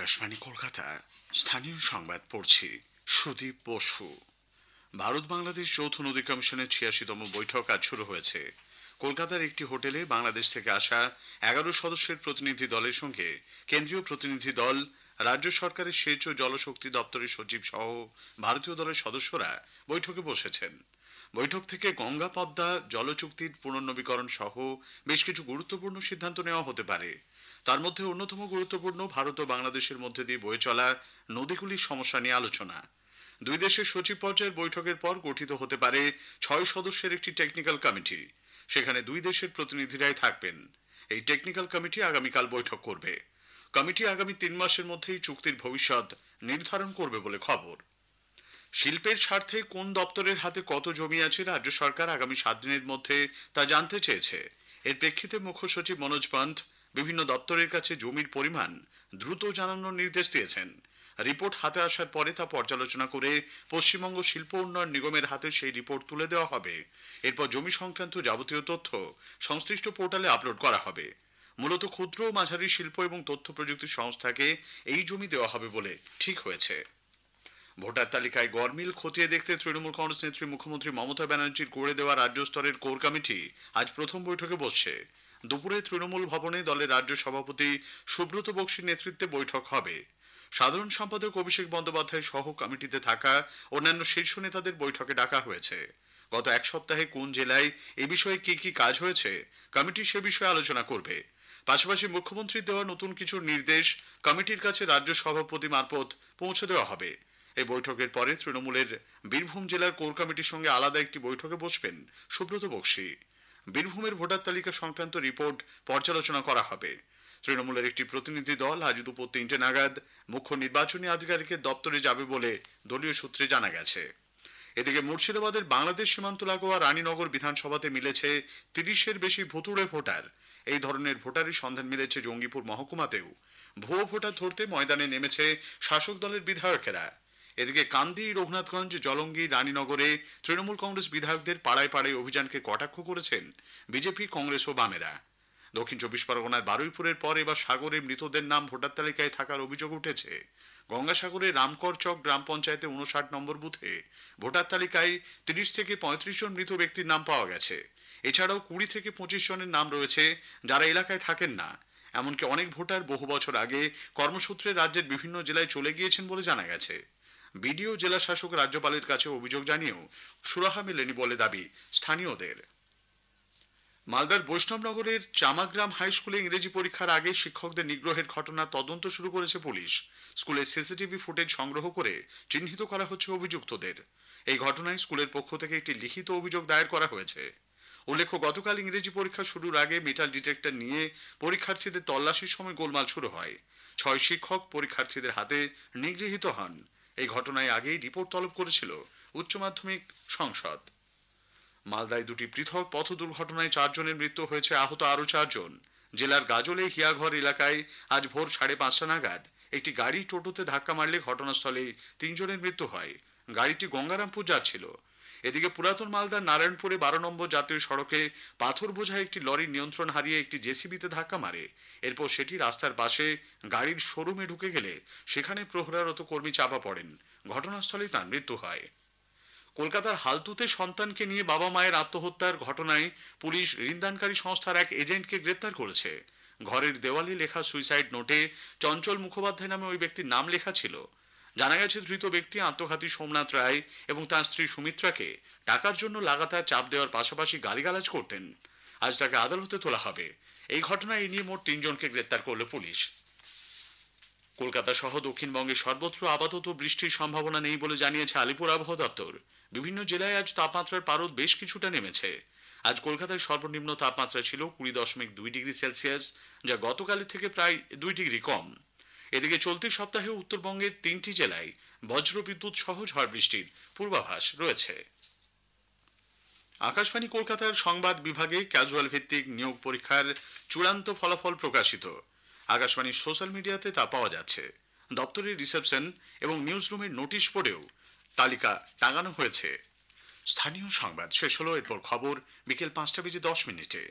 আকাশবাণী কলকাতা স্থানীয় সংবাদ পড়ছি সুদীপ বসু। ভারত বাংলাদেশ যৌথ নদী কমিশনের ৮৬তম বৈঠক আজ শুরু হয়েছে। কলকাতার একটি হোটেলে বাংলাদেশ থেকে আসা ১১ সদস্যের প্রতিনিধি দলের সঙ্গে কেন্দ্রীয় প্রতিনিধি দল, রাজ্য সরকারের সেচ ও জলশক্তি দপ্তরের সচিব সহ ভারতীয় দলের সদস্যরা বৈঠকে বসেছেন। বৈঠক থেকে গঙ্গা পদ্মা জল চুক্তির পুনর্নবীকরণ সহ বেশ কিছু গুরুত্বপূর্ণ সিদ্ধান্ত নেওয়া হতে পারে। তার মধ্যে অন্যতম গুরুত্বপূর্ণ ভারত ও বাংলাদেশের মধ্যে দিয়ে বয়ে চলা নদীগুলির সমস্যা নিয়ে আলোচনা। দুই দেশের সচিব পর্যায়ের বৈঠকের পর গঠিত হতে পারে ৬ সদস্যের একটি টেকনিক্যাল কমিটি। সেখানে দুই দেশের প্রতিনিধিরাই থাকবেন। এই টেকনিক্যাল কমিটি আগামীকাল বৈঠক করবে। কমিটি আগামী ৩ মাসের মধ্যেই চুক্তির ভবিষ্যৎ নির্ধারণ করবে বলে খবর। শিল্পের স্বার্থে কোন দপ্তরের হাতে কত জমি আছে রাজ্য সরকার আগামী ৭ দিনের মধ্যে তা জানতে চেয়েছে। এর প্রেক্ষিতে মুখ্য সচিব মনোজ পান্থ বিভিন্ন দপ্তরের কাছে জমির পরিমাণ দ্রুত জানানোর নির্দেশ দিয়েছেন। রিপোর্ট হাতে আসার পরে তা পর্যালোচনা করে পশ্চিমবঙ্গ শিল্প উন্নয়ন নিগমের হাতে সেই রিপোর্ট তুলে দেওয়া হবে। এরপর জমি সংক্রান্ত যাবতীয় তথ্য সংশ্লিষ্ট পোর্টালে আপলোড করা হবে। মূলত ক্ষুদ্র ও মাঝারি শিল্প এবং তথ্য প্রযুক্তি সংস্থাকে এই জমি দেওয়া হবে বলে ঠিক হয়েছে। ভোটার তালিকায় গরমিল খতিয়ে দেখতে তৃণমূল কংগ্রেস নেত্রী মুখ্যমন্ত্রী মমতা ব্যানার্জির গড়ে দেওয়া রাজ্য স্তরের কোর কমিটি আজ প্রথম বৈঠকে বসছে। দুপুরে তৃণমূল ভবনে দলের রাজ্য সভাপতি সুব্রত বক্সির নেতৃত্বে বৈঠক হবে। সাধারণ সম্পাদক অভিষেক বন্দ্যোপাধ্যায় সহ কমিটিতে থাকা অন্যান্য শীর্ষ নেতাদের বৈঠকে ডাকা হয়েছে। গত এক সপ্তাহে কোন জেলায় এ বিষয়ে কি কাজ হয়েছে কমিটি সে বিষয়ে আলোচনা করবে। পাশাপাশি মুখ্যমন্ত্রীর দেওয়া নতুন কিছু নির্দেশ কমিটির কাছে রাজ্য সভাপতি মারফত পৌঁছে দেওয়া হবে। এই বৈঠকের পরে তৃণমূলের বীরভূম জেলার কোর কমিটির সঙ্গে আলাদা একটি বৈঠকে বসবেন সুব্রত বক্সি। বীরভূমের ভোটার তালিকা সংক্রান্ত রিপোর্ট পর্যালোচনা করা হবে। তৃণমূলের একটি প্রতিনিধি দল আজ দুপুর ৩টে নাগাদ মুখ্য নির্বাচনী আধিকারিকের দপ্তরে যাবে বলে দলীয় সূত্রে জানা গেছে। এদিকে মুর্শিদাবাদের বাংলাদেশ সীমান্ত লাগোয়া রানীনগর বিধানসভাতে মিলেছে ৩০-এর বেশি ভুতুড়ে ভোটার। এই ধরনের ভোটারের সন্ধান মিলেছে জঙ্গিপুর মহকুমাতেও। ভুয়ো ভোটার ধরতে ময়দানে নেমেছে শাসক দলের বিধায়কেরা। এদিকে কান্দি, রঘুনাথগঞ্জ, জলঙ্গি, রানীনগরে তৃণমূল কংগ্রেস বিধায়কদের পাড়ায় পাড়ায় অভিযানকে কটাক্ষ করেছেন বিজেপি, কংগ্রেস ও বামেরা। দক্ষিণ ২৪ পরগনার বারুইপুরের পর এবার সাগরে মৃতদের নাম ভোটার তালিকায় থাকার অভিযোগ উঠেছে। গঙ্গাসাগরের রামকরচক গ্রাম পঞ্চায়েতে ৫৯ নম্বর বুথে ভোটার তালিকায় ৩০ থেকে ৩৫ জন মৃত ব্যক্তির নাম পাওয়া গেছে। এছাড়াও ২০ থেকে ২৫ জনের নাম রয়েছে যারা এলাকায় থাকেন না। এমনকি অনেক ভোটার বহু বছর আগে কর্মসূত্রে রাজ্যের বিভিন্ন জেলায় চলে গিয়েছেন বলে জানা গেছে। বিডিও, জেলা শাসক, রাজ্যপালের কাছে অভিযোগ জানিয়েও সুরাহা মেলেনি বলে দাবি স্থানীয়দের। মালদার বৈষ্ণবনগরের চামাগ্রাম হাই স্কুলে ইংরেজি পরীক্ষার আগে শিক্ষকদের নিগ্রহের ঘটনার তদন্ত শুরু করেছে পুলিশ। স্কুলের সিসিটিভি ফুটেজ সংগ্রহ করে চিহ্নিত করা হচ্ছে অভিযুক্তদের। এই ঘটনায় স্কুলের পক্ষ থেকে একটি লিখিত অভিযোগ দায়ের করা হয়েছে। উল্লেখ্য, গতকাল ইংরেজি পরীক্ষা শুরুর আগে মেটাল ডিটেক্টর নিয়ে পরীক্ষার্থীদের তল্লাশির সময় গোলমাল শুরু হয়। ৬ শিক্ষক পরীক্ষার্থীদের হাতে নিগৃহীত হন। এই ঘটনায় আগেই রিপোর্ট তলব করেছিল উচ্চ মাধ্যমিক সংসদ। মালদায় দুটি পৃথক পথ দুর্ঘটনায় ৪ জনের মৃত্যু হয়েছে, আহত আরও ৪ জন। জেলার গাজলে হিয়াঘর এলাকায় আজ ভোর ৫:৩০ নাগাদ একটি গাড়ি টোটোতে ধাক্কা মারলে ঘটনাস্থলেই ৩ জনের মৃত্যু হয়। গাড়িটি গঙ্গারামপুর যাচ্ছিল। এদিকে পুরাতন মালদার নারায়ণপুরে ১২ নম্বর জাতীয় সড়কে পাথর বোঝাই একটি লরি নিয়ন্ত্রণ হারিয়ে একটি জেসিবিতে ধাক্কা মারে। এরপর সেটি রাস্তার পাশে গাড়ির শোরুমে ঢুকে গেলে সেখানে প্রহরারত কর্মী চাপা পড়েন। ঘটনাস্থলেই তার মৃত্যু হয়। কলকাতার হালতুতে সন্তানকে নিয়ে বাবা মায়ের আত্মহত্যার ঘটনায় পুলিশ ঋণদানকারী সংস্থার এক এজেন্টকে গ্রেপ্তার করেছে। ঘরের দেওয়ালে লেখা সুইসাইড নোটে চঞ্চল মুখোপাধ্যায় নামে ওই ব্যক্তির নাম লেখা ছিল। জানা গেছে, ধৃত ব্যক্তি আত্মঘাতী সোমনাথ রায় এবং তাঁর স্ত্রী সুমিত্রাকে টাকার জন্য লাগাতার চাপ দেওয়ার পাশাপাশি গালিগালাজ করতেন। আজ তাকে আদালতে তোলা হবে। এই ঘটনায় এই নিয়ে মোট ৩ জনকে গ্রেপ্তার করল পুলিশ। কলকাতা সহ দক্ষিণবঙ্গে সর্বত্র আপাতত বৃষ্টির সম্ভাবনা নেই বলে জানিয়েছে আলিপুর আবহাওয়া দপ্তর। বিভিন্ন জেলায় আজ তাপমাত্রার পারদ বেশ কিছুটা নেমেছে। আজ কলকাতায় সর্বনিম্ন তাপমাত্রা ছিল ২০.২ ডিগ্রি সেলসিয়াস, যা গতকালের থেকে প্রায় ২ ডিগ্রি কম। এদিকে চলতি সপ্তাহে উত্তরবঙ্গের ৩টি জেলায় বজ্রবিদ্যুৎ সহ ঝড় বৃষ্টির পূর্বাভাস রয়েছে। আকাশবাণী কলকাতার সংবাদ বিভাগে ক্যাজুয়াল ভিত্তিক নিয়োগ পরীক্ষার চূড়ান্ত ফলাফল প্রকাশিত। আকাশবাণীর সোশ্যাল মিডিয়াতে তা পাওয়া যাচ্ছে। দপ্তরের রিসেপশন এবং নিউজ রুমের নোটিশ বোর্ডেও তালিকা টাঙানো হয়েছে। স্থানীয় সংবাদ শেষ হলো। এরপর খবর বিকেল ৫টা বেজে ১০ মিনিটে।